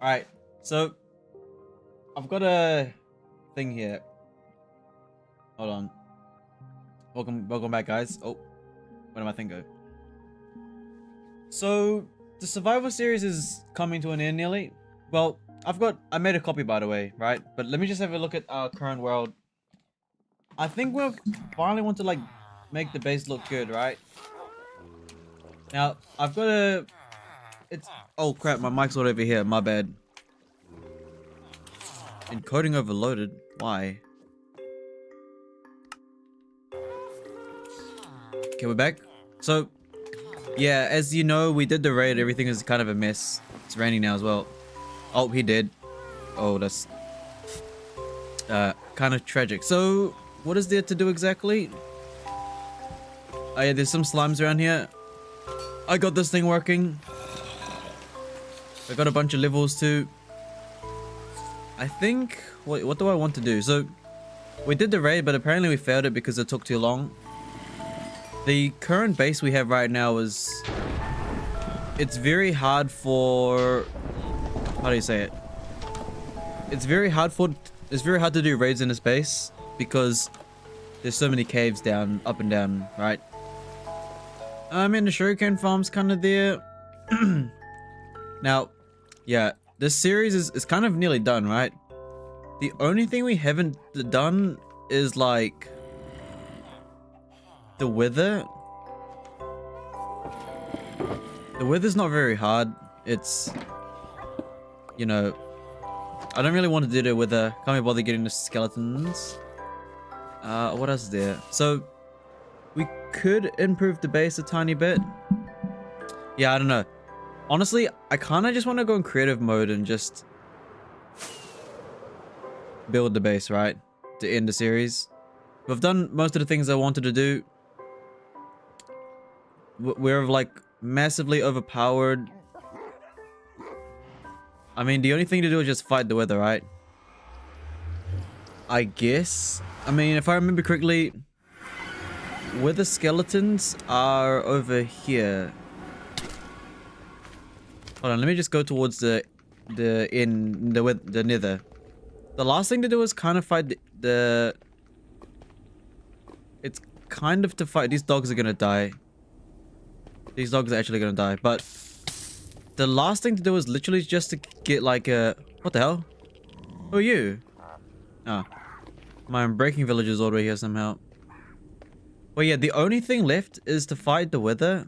Alright, so I've got a thing here. Hold on. Welcome back, guys. Oh, where did my thing go? So the survival series is coming to an end nearly. Well, I made a copy, by the way, right? But let me just have a look at our current world. I think we'll finally want to like make the base look good, right? Now I've got a. It's oh crap, my mic's all over here. My bad. Encoding overloaded. Why? Okay, we're back. So, yeah, as you know, we did the raid. Everything is kind of a mess. It's raining now as well. Oh, he did. Oh, that's kind of tragic. So, what is there to do exactly? Oh yeah, there's some slimes around here. I got this thing working. I got a bunch of levels too. I think, what do I want to do? So, we did the raid, but apparently we failed it because it took too long. The current base we have right now is... It's very hard for... How do you say it? It's very hard to do raids in this base because there's so many caves down, up and down, right? I mean, the sugarcane farm's kind of there. Now, yeah, this series is kind of nearly done, right? The only thing we haven't done is like the weather. The weather's not very hard. It's, you know, I don't really want to do the weather. Can't be bothered getting the skeletons. What else is there? So we could improve the base a tiny bit. Yeah, I don't know. Honestly, I kind of just want to go in creative mode and just build the base, right? To end the series. We've done most of the things I wanted to do. We're like massively overpowered. I mean, the only thing to do is just fight the weather, right? I guess. I mean, if I remember correctly, whether skeletons are over here. Hold on, let me just go towards the nether. The last thing to do is kind of fight it's kind of to fight. These dogs are gonna die. These dogs are actually gonna die, but the last thing to do is literally just to get like a... What the hell? Who are you? Oh. My breaking villagers all the way here somehow. Well, yeah, the only thing left is to fight the weather.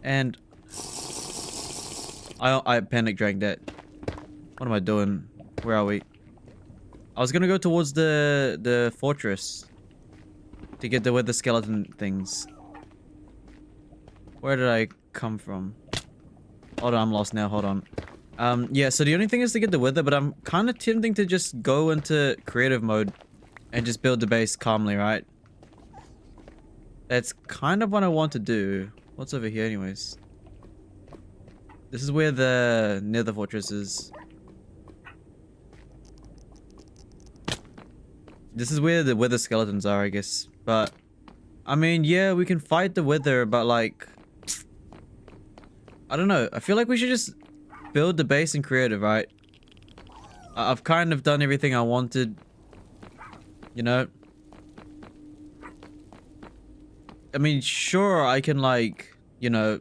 And... I panic drank that. What am I doing? Where are we? I was gonna go towards the fortress. To get the weather skeleton things. Where did I come from? Hold on, I'm lost now. Hold on. Yeah, so the only thing is to get the weather, but I'm kind of tempting to just go into creative mode and just build the base calmly, right? That's kind of what I want to do. What's over here anyways? This is where the nether fortress is. This is where the weather skeletons are, I guess. But, I mean, yeah, we can fight the weather, but like... I don't know. I feel like we should just build the base in creative, right? I've kind of done everything I wanted. You know? I mean, sure, I can like, you know...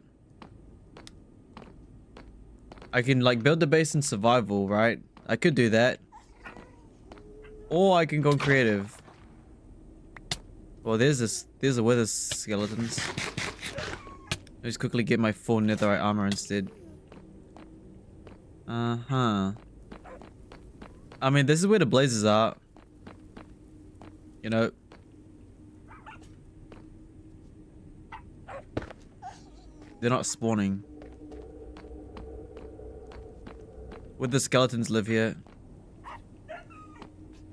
I can like build the base in survival, right? I could do that. Or I can go creative. Well, there's a weather skeletons. Let's quickly get my full netherite armor instead. Uh-huh. I mean, this is where the blazes are. You know. They're not spawning. Would the skeletons live here?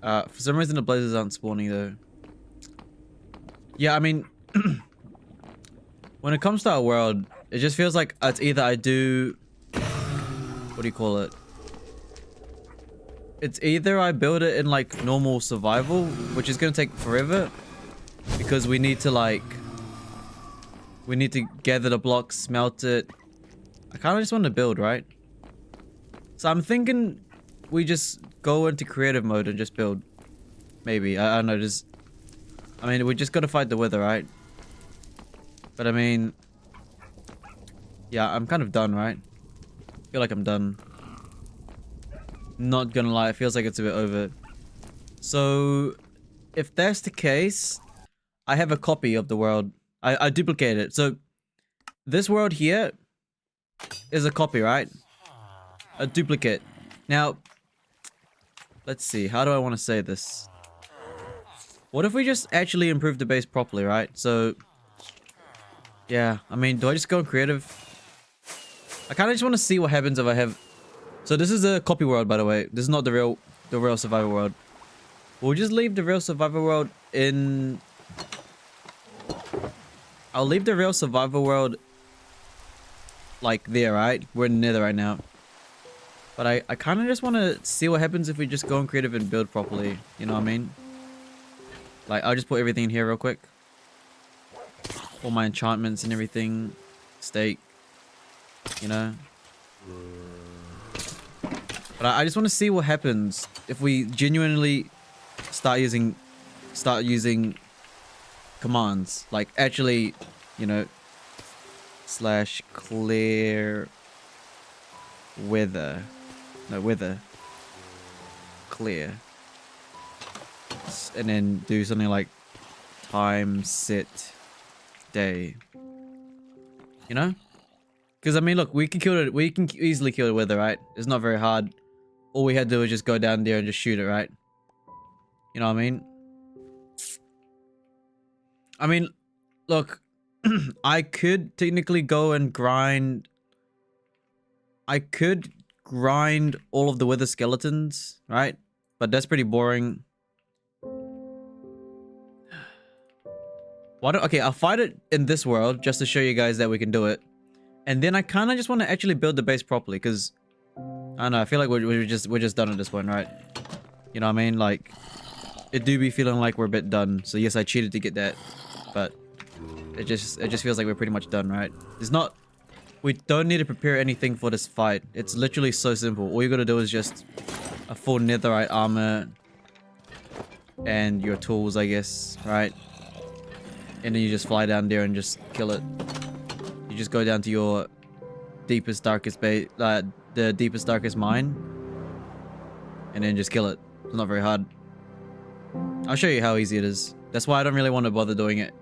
For some reason the blazes aren't spawning though. Yeah, I mean... when it comes to our world, it just feels like it's either I do... What do you call it? It's either I build it in like normal survival, which is gonna take forever. Because we need to like... We need to gather the blocks, smelt it. I kinda just want to build, right? So I'm thinking we just go into creative mode and just build. Maybe. I don't know. Just, I mean, we just gotta fight the weather, right? But I mean, yeah, I'm kind of done, right? I feel like I'm done. Not gonna lie, it feels like it's a bit over. So, if that's the case, I have a copy of the world. I duplicate it. So, this world here is a copy, right? A duplicate. Now, let's see. How do I want to say this? What if we just actually improve the base properly, right? So, yeah. I mean, do I just go in creative? I kind of just want to see what happens if I have... So this is a copy world, by the way. This is not the real survival world. We'll just leave the real survival world in... I'll leave the real survival world like there, right? We're in Nether right now. But I kind of just want to see what happens if we just go in creative and build properly. You know what I mean? Like, I'll just put everything in here real quick. All my enchantments and everything. Steak. You know? But I just want to see what happens if we genuinely start using commands. Like, actually, you know, / clear weather. No, weather. Clear. And then do something like time set day. You know? Because I mean, look, we can kill it. We can easily kill the weather, right? It's not very hard. All we had to do is just go down there and just shoot it, right? You know what I mean? I mean, look, I could technically go and grind. I could grind all of the wither skeletons, right? But that's pretty boring. Why don't... Okay, I'll fight it in this world just to show you guys that we can do it. And then I kind of just want to actually build the base properly because... I don't know, I feel like we're just done at this point, right? You know what I mean? Like, it do be feeling like we're a bit done. So yes, I cheated to get that. But it just feels like we're pretty much done, right? There's not... We don't need to prepare anything for this fight. It's literally so simple. All you gotta do is just a full netherite armor and your tools, I guess, right? And then you just fly down there and just kill it. You just go down to your deepest, darkest base, the deepest, darkest mine, and then just kill it. It's not very hard. I'll show you how easy it is. That's why I don't really want to bother doing it.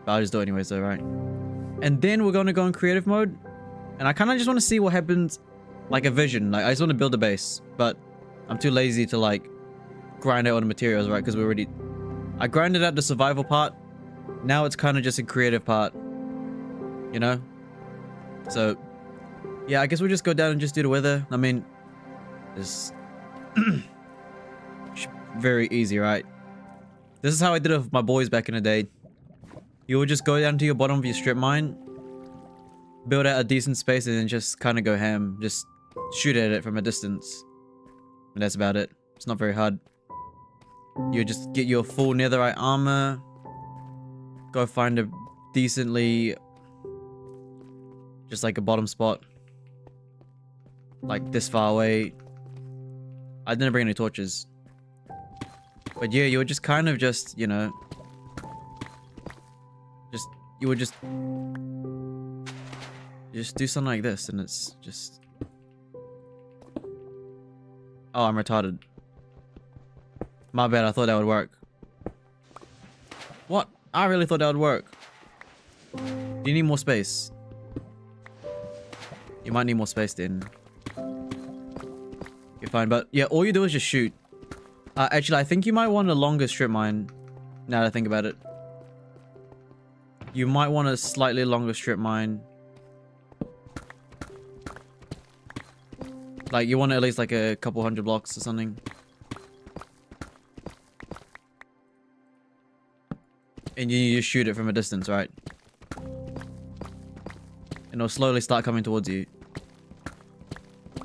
But I'll just do it anyways, though, right? And then we're going to go in creative mode. And I kind of just want to see what happens, like a vision. Like, I just want to build a base. But I'm too lazy to, like, grind out all the materials, right? Because we already... I grinded out the survival part. Now it's kind of just a creative part. You know? So, yeah, I guess we'll just go down and just do the weather. I mean, it's very easy, right? This is how I did it with my boys back in the day. You would just go down to your bottom of your strip mine, build out a decent space, and then just kind of go ham. Just shoot at it from a distance. And that's about it. It's not very hard. You just get your full netherite armor. Go find a decently... just like a bottom spot. Like this far away. I didn't bring any torches. But yeah, you would just kind of just, you know... You would just do something like this, and it's just... Oh, I'm retarded. My bad, I thought that would work. What? I really thought that would work. Do you need more space? You might need more space then. You're fine, but yeah, all you do is just shoot. Actually, I think you might want a longer strip mine. Now that I think about it. You might want a slightly longer strip mine. Like, you want at least like a couple 100 blocks or something. And you just shoot it from a distance, right? And it'll slowly start coming towards you.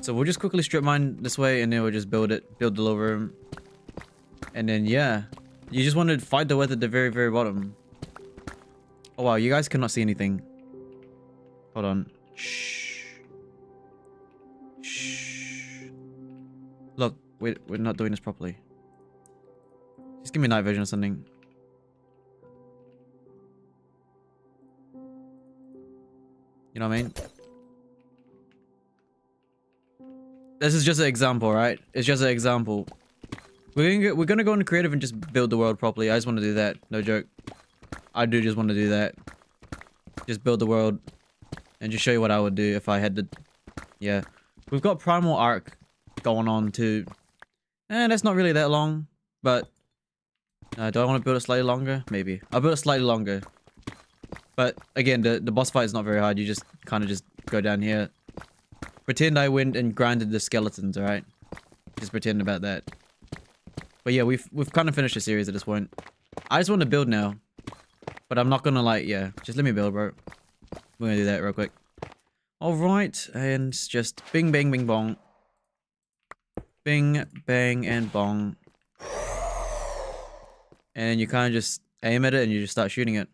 So we'll just quickly strip mine this way, and then we'll just build the little room. And then, yeah. You just want to fight the weather at the very, very bottom. Oh wow, you guys cannot see anything. Hold on. Shh. Shh. Look, we're not doing this properly. Just give me night vision or something. You know what I mean? This is just an example, right? It's just an example. We're gonna go into creative and just build the world properly. I just want to do that. No joke. I do just want to do that. Just build the world and just show you what I would do if I had to. Yeah, we've got Primal Arc going on too. That's not really that long, but do I want to build it slightly longer? Maybe. I'll build it slightly longer. But again, the boss fight is not very hard. You just kind of just go down here. Pretend I went and grinded the skeletons, alright? Just pretend about that. But yeah, we've kind of finished the series at this point. I just want to build now. But I'm not gonna like, yeah. Just let me build, bro. We're gonna do that real quick. Alright, and just bing, bang, bing, bong. Bing, bang, and bong. And you kind of just aim at it and you just start shooting it.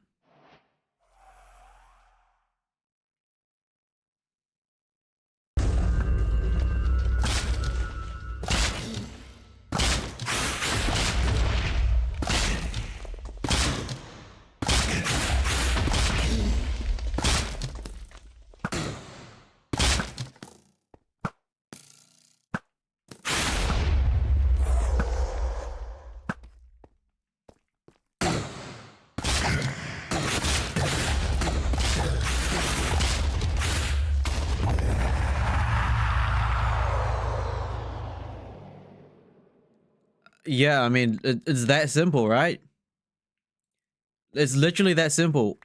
Yeah, I mean, it's that simple, right? It's literally that simple.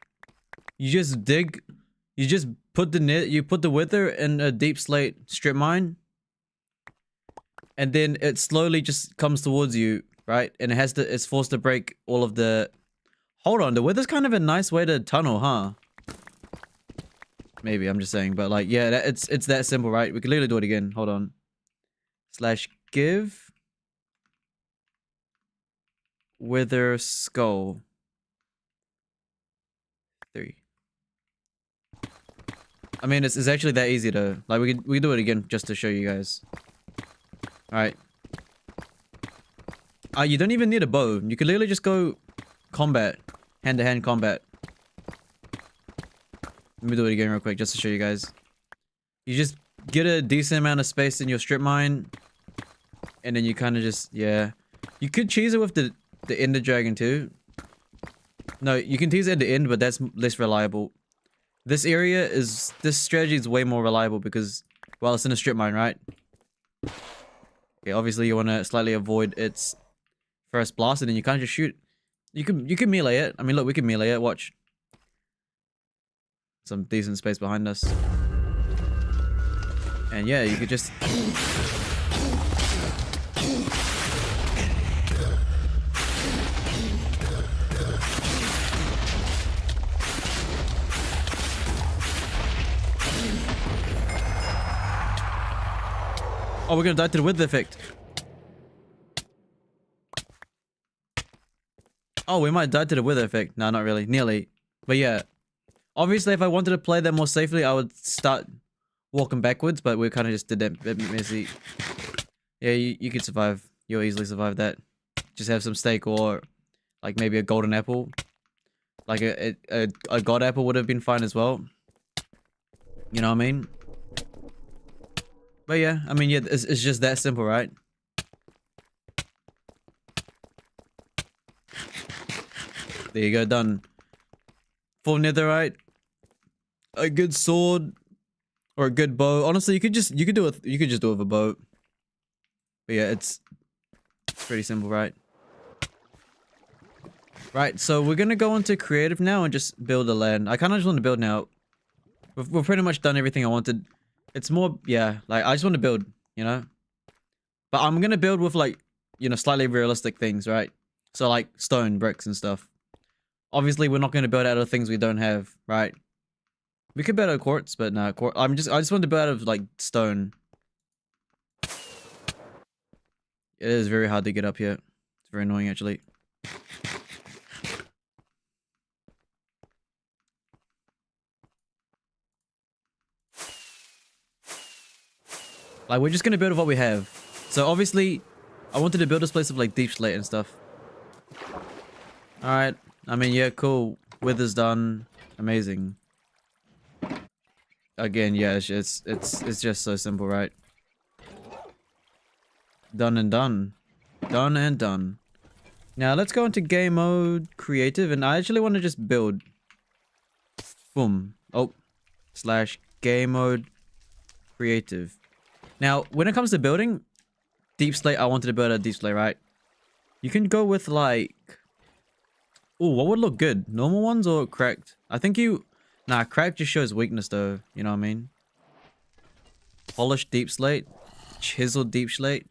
You just dig, you just put you put the wither in a deep slate strip mine, and then it slowly just comes towards you, right? And it's forced to break all of the. Hold on, the wither's kind of a nice way to tunnel, huh? Maybe I'm just saying, but like, yeah, it's that simple, right? We could literally do it again. Hold on. /give wither skull 3. I mean, it's actually that easy to like. We could do it again just to show you guys. All right. You don't even need a bow. You could literally just go combat, hand-to-hand combat. Let me do it again real quick just to show you guys. You just get a decent amount of space in your strip mine, and then you kind of just, yeah. You could cheese it with the Ender Dragon too. No, you can tease it at the end, but that's less reliable. This strategy is way more reliable because, well, it's in a strip mine, right? Okay, obviously you want to slightly avoid its first blast, and then you kind of just shoot. You can melee it. I mean, look, we can melee it. Watch. Some decent space behind us. And yeah, you could just... Oh, we're gonna die to the wither effect. Oh, we might die to the wither effect. No, not really. Nearly. But yeah. Obviously, if I wanted to play that more safely, I would start walking backwards, but we kind of just did that a bit messy. Yeah, you could survive. You'll easily survive that. Just have some steak or like maybe a golden apple. Like a god apple would have been fine as well. You know what I mean? But yeah, I mean, yeah, it's just that simple, right? There you go, done. Full netherite, a good sword, or a good bow. Honestly, you could just do it with a bow. But yeah, it's pretty simple, right? Right, so we're gonna go into creative now and just build a land. I kind of just want to build now. We've pretty much done everything I wanted. It's more, yeah, like I just want to build, you know? But I'm gonna build with like, you know, slightly realistic things, right? So like stone, bricks and stuff. Obviously, we're not gonna build out of things we don't have, right? We could build out of quartz, but no, I just want to build out of like stone. It is very hard to get up here. It's very annoying actually. Like, we're just gonna build what we have. So obviously, I wanted to build this place with like deep slate and stuff. All right. I mean, yeah, cool. Wither's done. Amazing. Again, yeah, it's just so simple, right? Done and done. Done and done. Now let's go into game mode, creative, and I actually want to just build. Boom. Oh. Slash game mode, creative. Now, when it comes to building, deep slate, I wanted to build a deep slate, right? You can go with like... Oh, what would look good? Normal ones or cracked? I think you... Nah, cracked just shows weakness though. You know what I mean? Polished deep slate. Chiseled deep slate.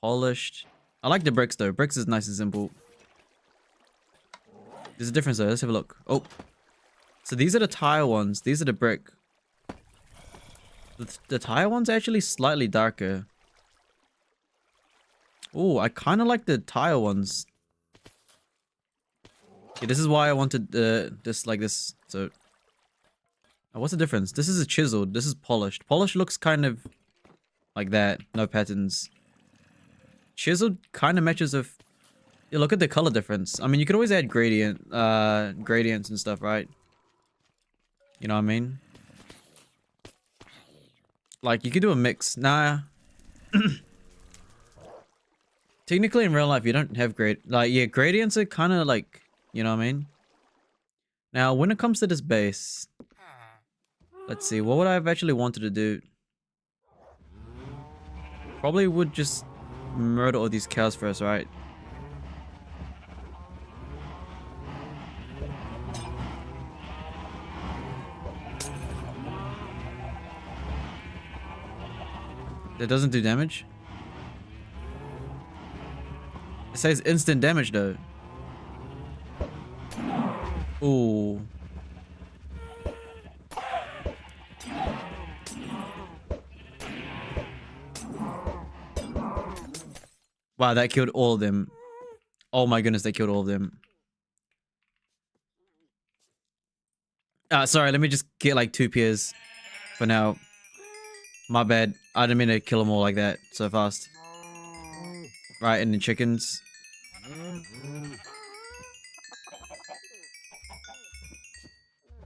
Polished. I like the bricks though. Bricks is nice and simple. There's a difference though. Let's have a look. Oh. So these are the tile ones. These are the brick. The tile ones are actually slightly darker. Oh, I kind of like the tile ones. Okay, this is why I wanted this like this. So, what's the difference? This is a chiseled. This is polished. Polished looks kind of like that. No patterns. Chiseled kind of matches with. Yeah, look at the color difference. I mean, you could always add gradients and stuff, right? You know what I mean? Like, you could do a mix. Nah. Technically, in real life, you don't have yeah, gradients are kind of like, you know what I mean? Now, when it comes to this base, let's see, what would I have actually wanted to do? Probably would just murder all these cows first, right? That doesn't do damage? It says instant damage though. Ooh. Wow, that killed all of them. Oh my goodness, they killed all of them. Sorry, let me just get like 2 peers for now. My bad. I didn't mean to kill them all like that so fast. Right, and the chickens.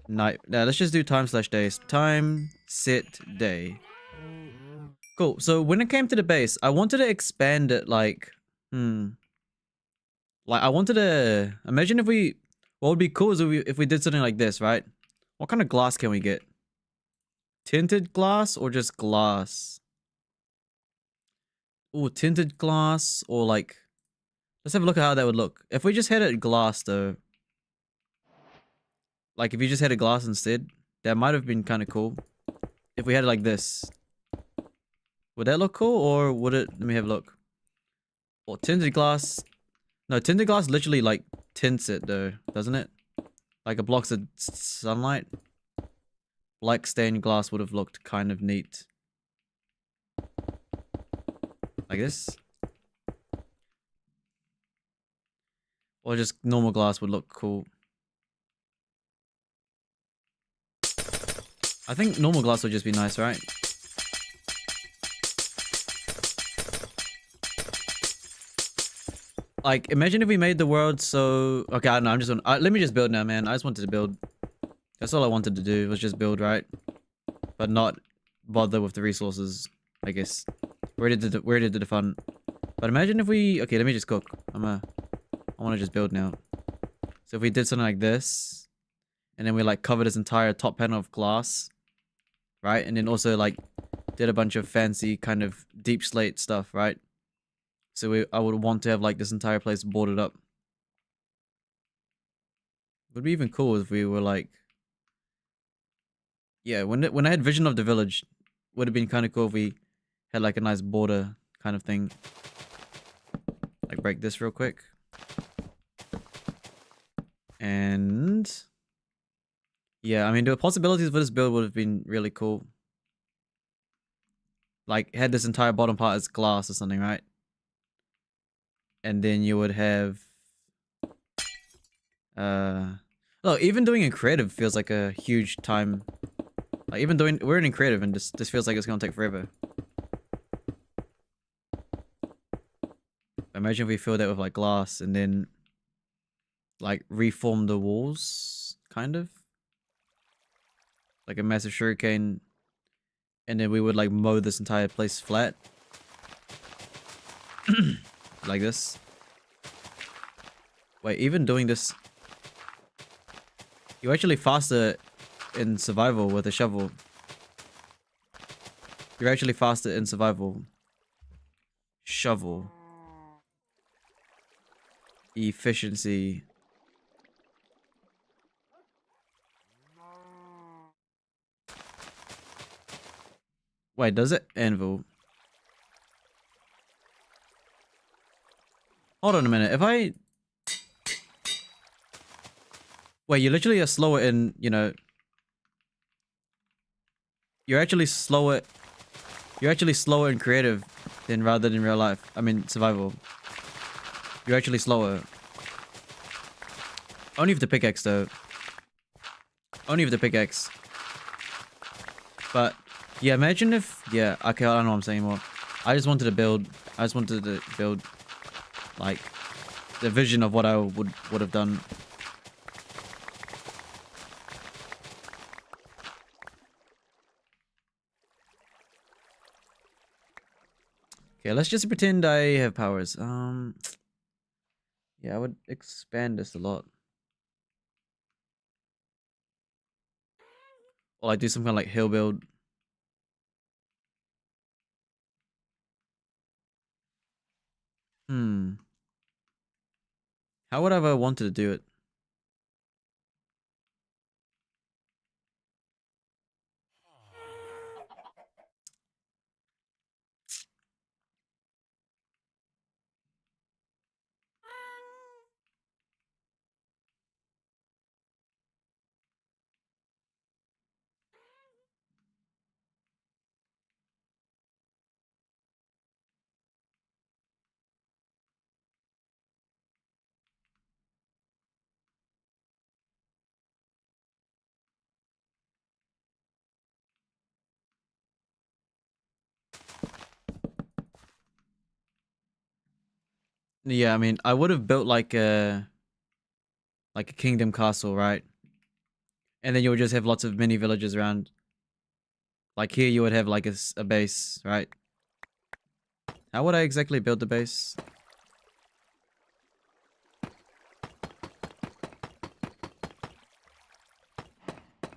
Night. Now let's just do time/days. Time, sit, day. Cool. So when it came to the base, I wanted to expand it like, like I wanted to imagine if we, what would be cool is if we did something like this, right? What kind of glass can we get? Tinted glass or just glass? Ooh, tinted glass or like, let's have a look at how that would look. If we just had it glass though. Like if you just had a glass instead, that might have been kind of cool. If we had it like this. Would that look cool or would it, let me have a look. Well, tinted glass. No, tinted glass literally like tints it though, doesn't it? Like it blocks the sunlight. Black stained glass would have looked kind of neat. Like this. Or just normal glass would look cool. I think normal glass would just be nice, right? Like, imagine if we made the world so... Okay, I don't know, I'm just... let me just build now, man. I just wanted to build. That's all I wanted to do, was just build, right? But not bother with the resources, I guess. We already did the fun. But imagine if we... Okay, let me just cook. I want to just build now. So if we did something like this, and then we like cover this entire top panel of glass, right? And then also like did a bunch of fancy kind of deep slate stuff, right? So I would want to have like this entire place boarded up. Would be even cool if we were like, yeah, when I had vision of the village, would have been kind of cool if we had like a nice border kind of thing. Like break this real quick. And yeah, I mean the possibilities for this build would have been really cool. Like had this entire bottom part as glass or something, right? And then you would have look, even doing in creative feels like a huge time. Like even doing we're in creative and this feels like it's gonna take forever. Imagine if we fill that with like glass and then like reform the walls, kind of like a massive sugarcane, and then we would like mow this entire place flat like this. Wait, even doing this, you're actually faster in survival with a shovel. You're actually faster in survival. Shovel. Efficiency. Wait, does it? Anvil. Hold on a minute. If I... Wait, you literally are slower in, you know... You're actually slower in creative than rather than real life. I mean, survival. You're actually slower. Only with the pickaxe, though. Only with the pickaxe. But, yeah, imagine if... Yeah, okay, I don't know what I'm saying anymore. I just wanted to build, like, the vision of what I would have done. Okay, let's just pretend I have powers. Yeah, I would expand this a lot. Or like do some kind of like hill build. How would I ever wanted to do it? Yeah, I mean, I would have built like a kingdom castle, right? And then you would just have lots of mini villages around. Like here you would have like a base, right? How would I exactly build the base?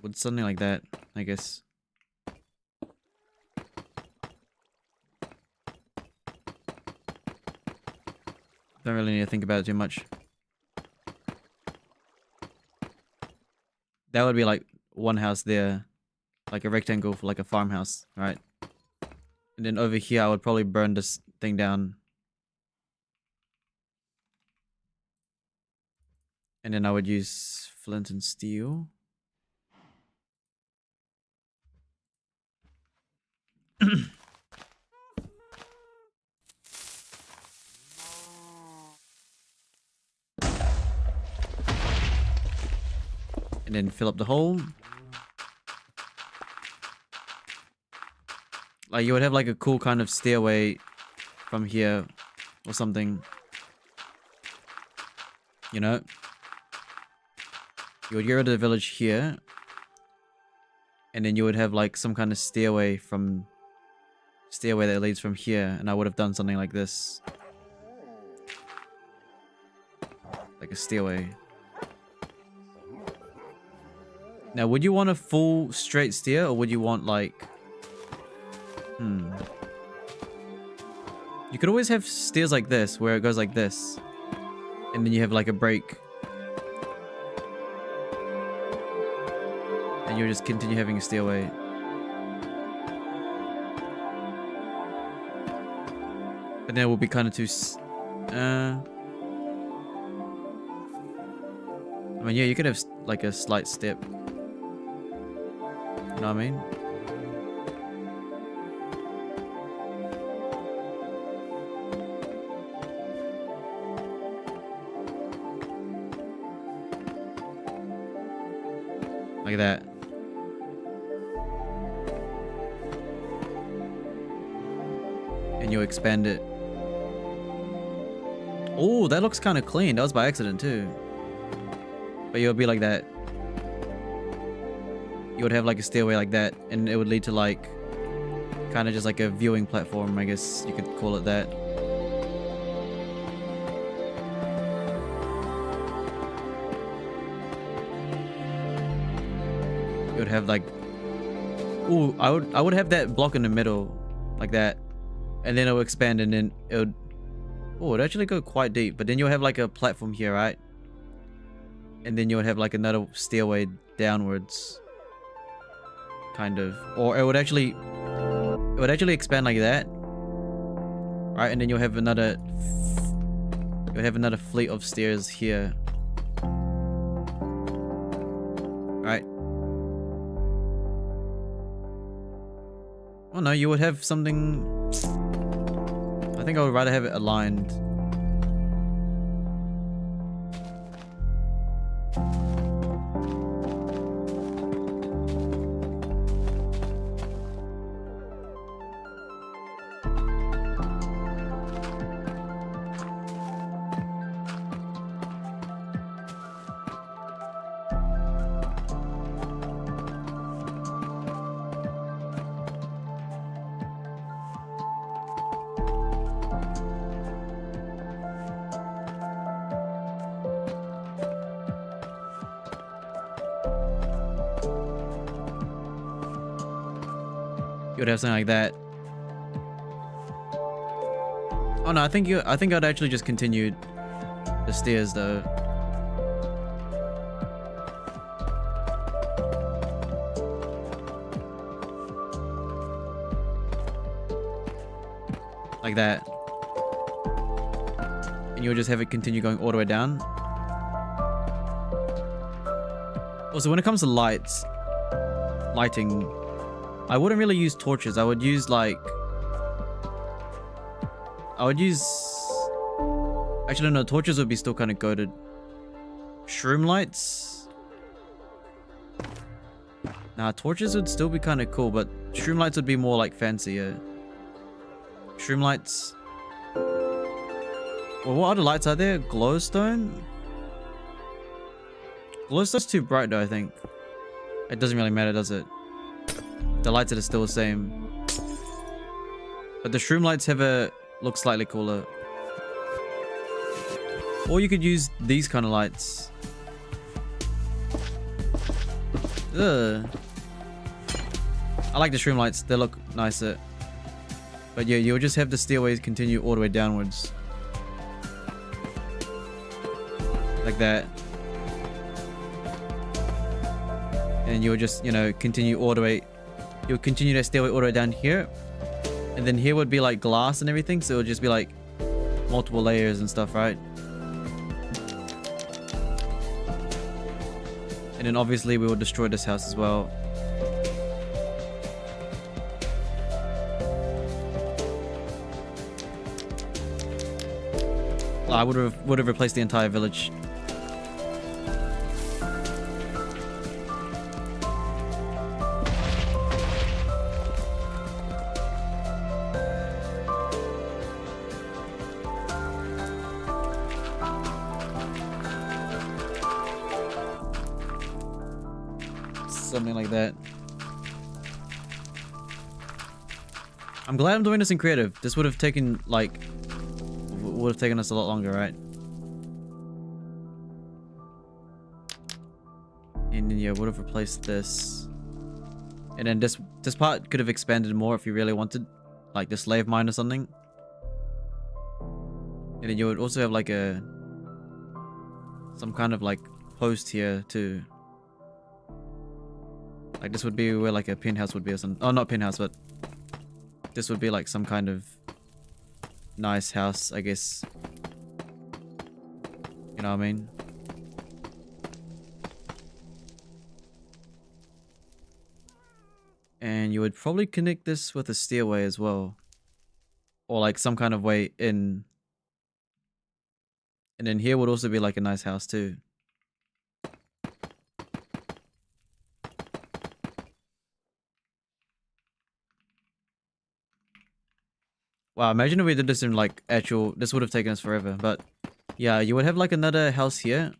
Would something like that, I guess. Don't really need to think about it too much. That would be like one house there. Like a rectangle for like a farmhouse, right? And then over here I would probably burn this thing down. And then I would use flint and steel. And then fill up the hole. Like you would have like a cool kind of stairway from here or something. You know? You would get rid of the village here. And then you would have like some kind of stairway that leads from here. And I would have done something like this. Like a stairway. Now, would you want a full straight stair or would you want like... You could always have stairs like this, where it goes like this. And then you have like a break. And you just continue having a stairway. But then it will be kind of too... I mean, yeah, you could have like a slight step. You know what I mean? Like that. And you expand it. Oh, that looks kind of clean. That was by accident too. But it would be like that. You would have like a stairway like that, and it would lead to like kind of just like a viewing platform, I guess you could call it that. You would have like, ooh, I would have that block in the middle like that, and then it would expand, and then it would, oh, it'd actually go quite deep. But then you'll have like a platform here, right? And then you would have like another stairway downwards, kind of, or it would actually expand like that, right? And then you'll have another fleet of stairs here, right? Oh no, you would have something. I think I would rather have it aligned. You would have something like that. Oh no, I think I'd actually just continue the stairs though. Like that. And you'll just have it continue going all the way down. Also, when it comes to lighting, I wouldn't really use torches. I would use like... Actually, no, torches would be still kind of goated. Shroom lights? Nah, torches would still be kind of cool, but shroom lights would be more like fancier. Shroom lights... Well, what other lights are there? Glowstone? Glowstone's too bright though, I think. It doesn't really matter, does it? The lights are still the same. But the shroom lights look slightly cooler. Or you could use these kind of lights. Ugh. I like the shroom lights. They look nicer. But yeah, you'll just have the stairways continue all the way downwards. Like that. And you'll just, you know, continue all the way. You'll continue that stairway all the way down here. And then here would be like glass and everything. So it would just be like multiple layers and stuff, right? And then obviously we will destroy this house as well. I would have replaced the entire village. Something like that. I'm glad I'm doing this in creative. This would have taken us a lot longer, right? And then yeah, would have replaced this. And then this part could have expanded more if you really wanted, like the slave mine or something. And then you would also have like some kind of like post here too. Like this would be where like a penthouse would be or something. Oh, not penthouse, but this would be like some kind of nice house, I guess. You know what I mean? And you would probably connect this with a stairway as well. Or like some kind of way in. And then here would also be like a nice house too. Wow, imagine if we did this in like actual... This would have taken us forever, but Yeah, you would have like another house here.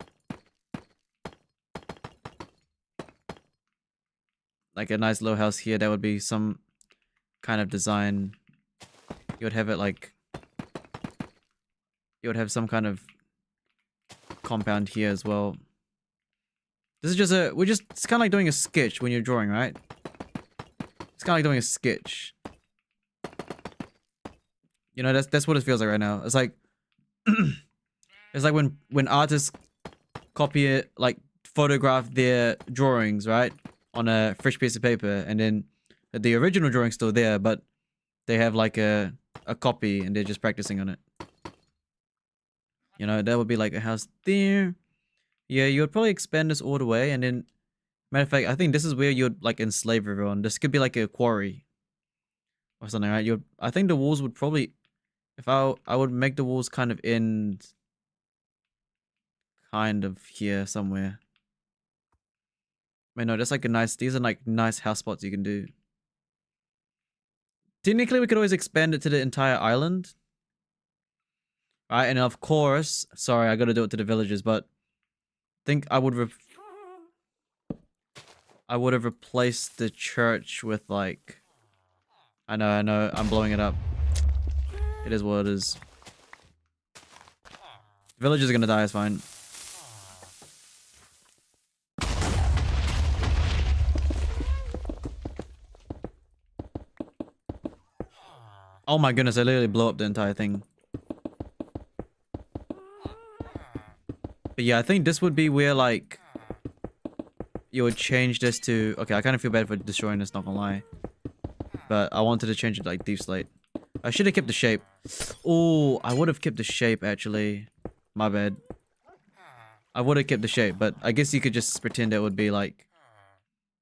Like a nice little house here. That would be some kind of design. You would have it like... You would have some kind of compound here as well. This is just a... It's kind of like doing a sketch when you're drawing, right? It's kind of like doing a sketch. You know, that's what it feels like right now. It's like... It's like when artists copy it, like photograph their drawings, right? On a fresh piece of paper, and then the original drawing's still there, but they have like a copy and they're just practicing on it. You know, that would be like a house there. Yeah, you would probably expand this all the way, and then... Matter of fact, I think this is where you'd like enslave everyone. This could be like a quarry. Or something, right? I think the walls would probably... If I would make the walls kind of end... Kind of here somewhere. Wait, no, that's like a nice... These are like nice house spots you can do. Technically, we could always expand it to the entire island. Right, and of course... Sorry, I gotta do it to the villagers, but... I think I would have replaced the church with like... I know, I'm blowing it up. It is what it is. Villagers are gonna die, it's fine. Oh my goodness, I literally blew up the entire thing. But yeah, I think this would be where like... You would change this to... Okay, I kind of feel bad for destroying this, not gonna lie. But I wanted to change it to like deep slate. I should have kept the shape. Oh, I would have kept the shape actually. My bad. I would have kept the shape, but I guess you could just pretend it would be like...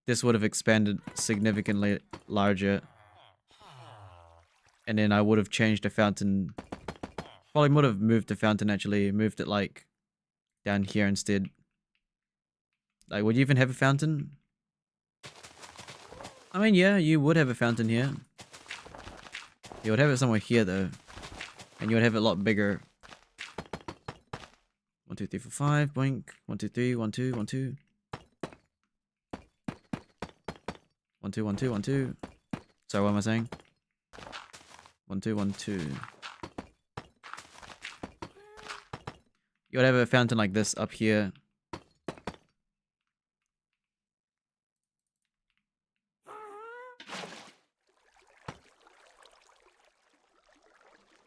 This would have expanded significantly larger. And then I would have changed the fountain. Probably would have moved the fountain actually. Moved it like... Down here instead. Like, would you even have a fountain? I mean, yeah, you would have a fountain here. You would have it somewhere here, though. And you would have it a lot bigger. 1, 2, 3, 4, 5. Boink. 1, 2, 3. 1, 2, 1, 2. 1, 2, 1, 2, 1, 2. Sorry, what am I saying? 1, 2, 1, 2. You would have a fountain like this up here.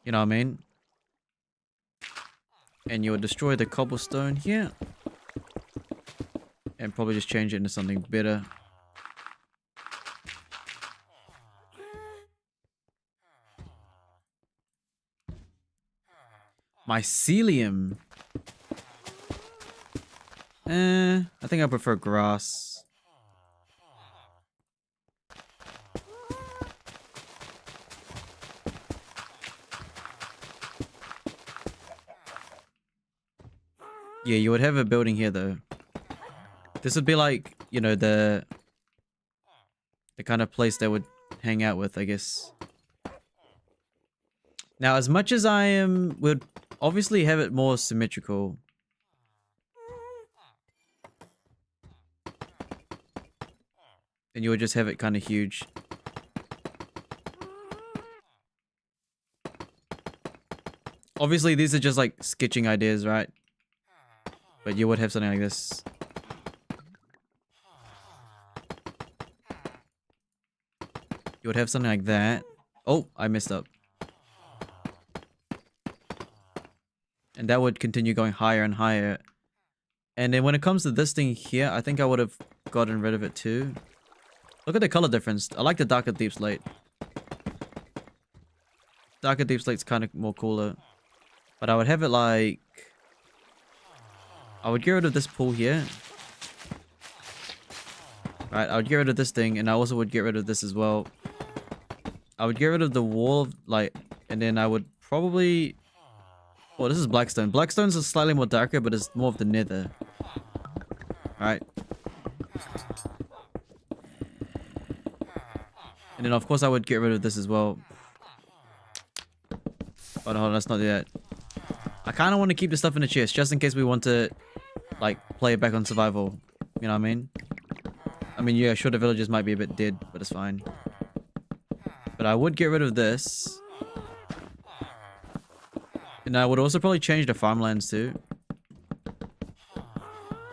You know what I mean? And you would destroy the cobblestone here. And probably just change it into something better. Mycelium. I think I prefer grass. Yeah, you would have a building here though. This would be like, you know, the kind of place they would hang out with, I guess. Now, as much as would obviously have it more symmetrical. And you would just have it kind of huge. Obviously, these are just like sketching ideas, right? But you would have something like this. You would have something like that. Oh, I messed up. And that would continue going higher and higher. And then when it comes to this thing here, I think I would have gotten rid of it too. Look at the color difference. I like the darker deep slate. Darker deep slate's kind of more cooler. But I would have it like... I would get rid of this pool here. Right, I would get rid of this thing, and I also would get rid of this as well. I would get rid of the wall, like, and then I would probably... Oh, this is Blackstone. Blackstone's is slightly more darker, but it's more of the nether. Right. And then, of course, I would get rid of this as well. But hold on, let's not do that. I kind of want to keep the stuff in the chest just in case we want to, like, play it back on survival. You know what I mean? I mean, yeah, sure, the villagers might be a bit dead, but it's fine. But I would get rid of this. And I would also probably change the farmlands too.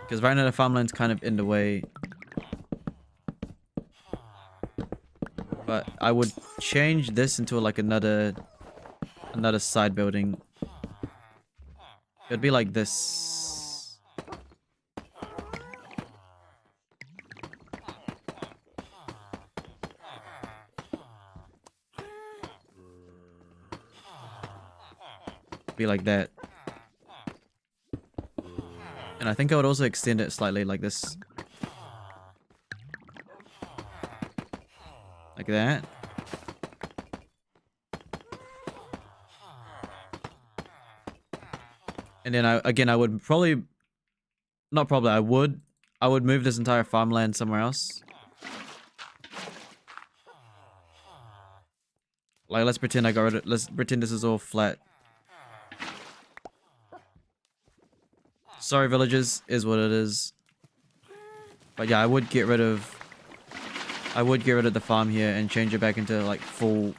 Because right now the farmland's kind of in the way. But I would change this into like another side building. It'd be like this. Be like that. And I think I would also extend it slightly like this. Like that. And then I would probably, not probably, I would move this entire farmland somewhere else. Like, let's pretend I got rid of, let's pretend this is all flat. Sorry, villagers, is what it is. But yeah, I would get rid of the farm here and change it back into like full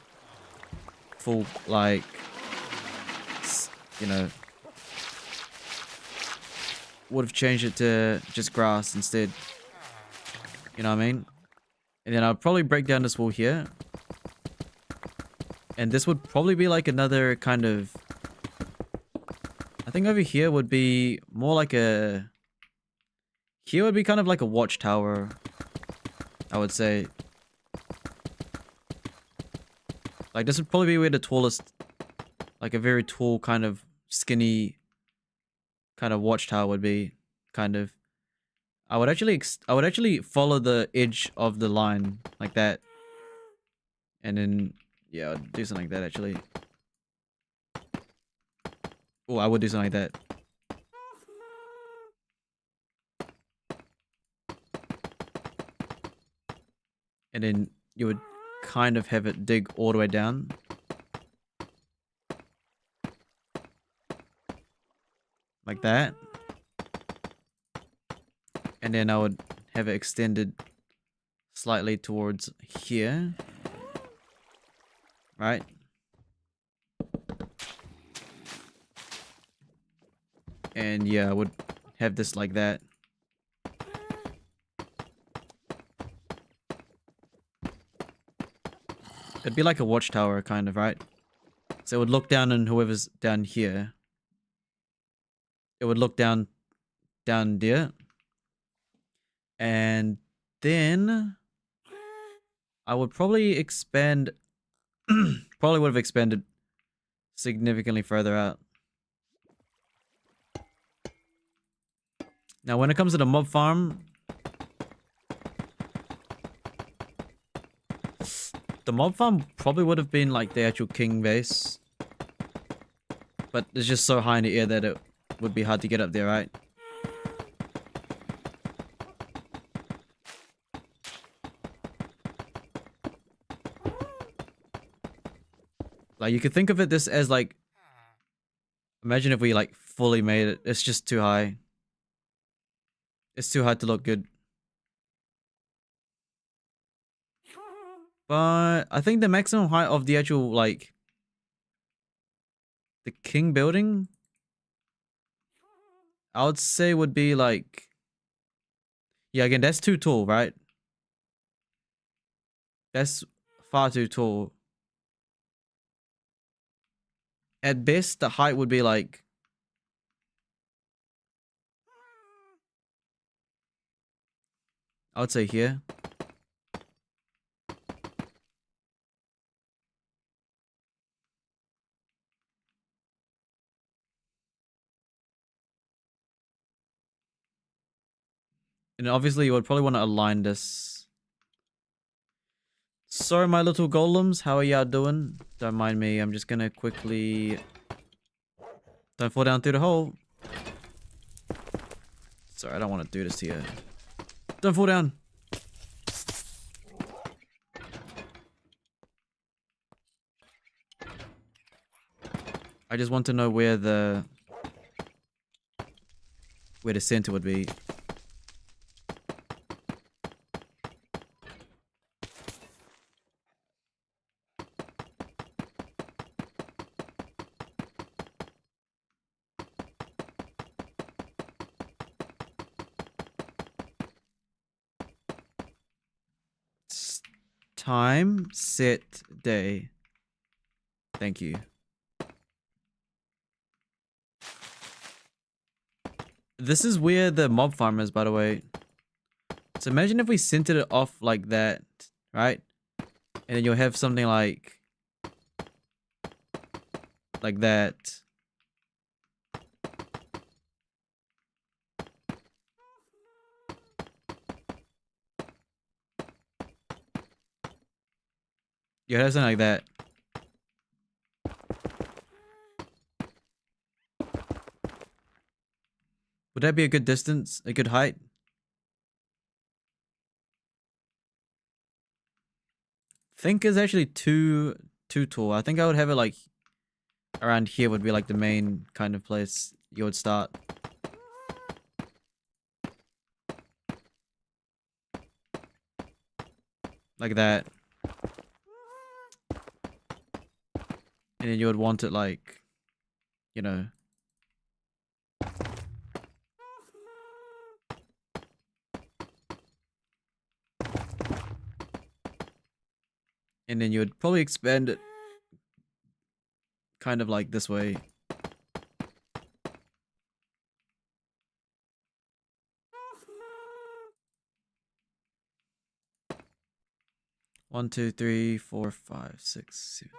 like, you know, would have changed it to just grass instead. You know what I mean? And then I'll probably break down this wall here. And this would probably be like another kind of, I think over here would be more like a, here would be kind of like a watchtower, I would say. Like this would probably be where the tallest, like a very tall kind of skinny kind of watchtower would be, kind of. I would actually follow the edge of the line like that. And then, yeah, I'd do something like that actually. Oh, I would do something like that. And then you would kind of have it dig all the way down. Like that. And then I would have it extended slightly towards here. Right? And yeah, I would have this like that. It'd be like a watchtower, kind of, right? So it would look down on whoever's down here. It would look down there. And then I would probably expand, probably would have expanded significantly further out. Now, when it comes to the mob farm, the mob farm probably would have been like the actual king base. But it's just so high in the air that it would be hard to get up there, right? Like, you could think of it this as like, imagine if we like fully made it. It's just too high. It's too high to look good. But I think the maximum height of the actual, like, the king building, I would say would be like, yeah, again, that's too tall, right? That's far too tall. At best, the height would be like, I would say here. And obviously you would probably want to align this. Sorry, my little golems, how are y'all doing? Don't mind me, I'm just gonna quickly... Don't fall down through the hole. Sorry, I don't want to do this to you. Don't fall down. I just want to know where the where the center would be. Time, set, day. Thank you. This is where the mob farm is, by the way. So imagine if we centered it off like that, right? And then you'll have something like that. You have something like that. Would that be a good distance? A good height? I think it's actually too tall. I think I would have it like around here would be like the main kind of place you would start. Like that. And then you would want it like, you know. And then you would probably expand it kind of like this way. One, two, three, four, five, six, seven.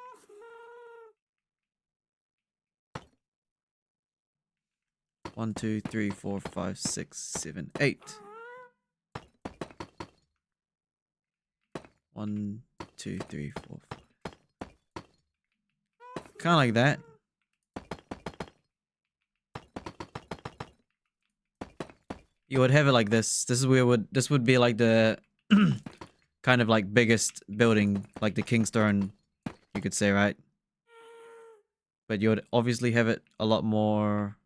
One, two, three, four, five, six, seven, 8. 1, 2, 3, 4, 5. Kind of like that. You would have it like this. This is where this would be like the kind of like biggest building, like the Kingstone, you could say, right? But you would obviously have it a lot more.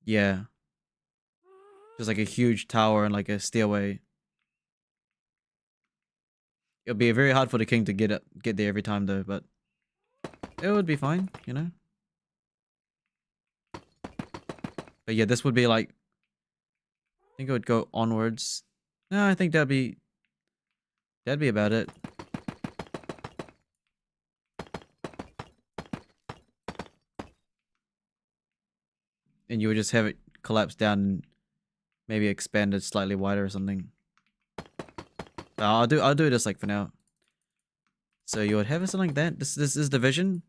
Yeah. Just like a huge tower and like a stairway. It'll be very hard for the king to get there every time though, but it would be fine, you know? But yeah, this would be like, I think it would go onwards. No, I think that'd be about it. And you would just have it collapse down and maybe expand it slightly wider or something. I'll do this like for now. So you would have something like that. This is the vision.